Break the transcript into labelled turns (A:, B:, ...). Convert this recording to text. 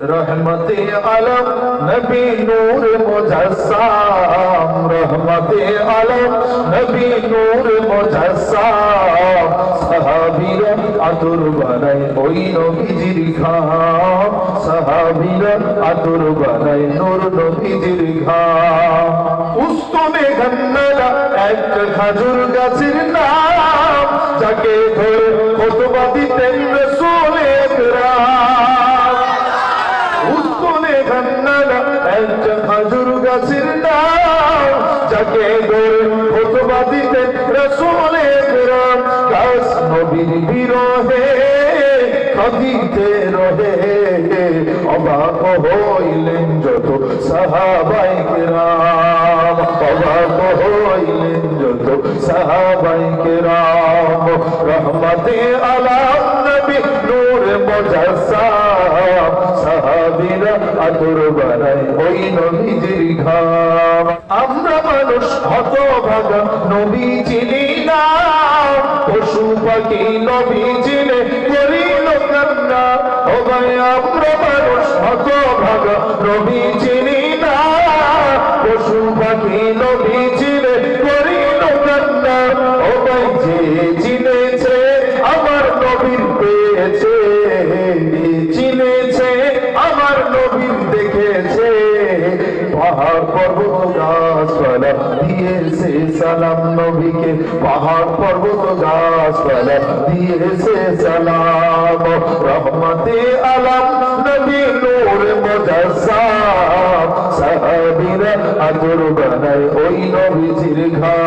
A: रहमते आलम नबी नूर मुजस्सम रहमते आलम नबी नूर मुजस्सम साहाबीरा आदर बानाय ओई नबीजिर घाम साहाबीरा आदर बानाय नूर नबीजिर घाम उस्तमे गन्नादा एक खजूर गाছের নাম যাকে ধরে খুতবা দিতেন রাসূল একরাম উস্তমে গন্নাদা এক খজুর গাছের নাম যাকে ধরে খুতবা দিতেন রাসূল একরাম গাছ নবীর বিরহে কাঁদিতে রহে অবাক হইলেন যত সাহাবায়ে কেরাম অবাক হইলেন যত সাহাবায়ে কেরাম রহমতে আলাম নবী নূর মুজস্সম সাহাবীরা আদর বানায় ওই নবীজির ঘাম আমরা মানুষ হতভাগা নবী চিনি না পশু পাখি নবী চিনে করিল কান্না ও ভাই আমরা মানুষ হতভাগা নবী চিনি না পশু পাখি নবী চিনে করিল কান্না ও ভাই যে চিনেছে আমার নবীর পেয়েছে চিনেছে আমার নবীর দেখেছে পাহাড় পর্বত গাছপালা দিয়েছে সালাম নবীকে পাহাড় পর্বত গাছপালা দিয়েছে সালাম রহমতে আলম নবী নূর মুজস্সম সাহাবীরা আদর বানায় ওই নবীজির ঘাম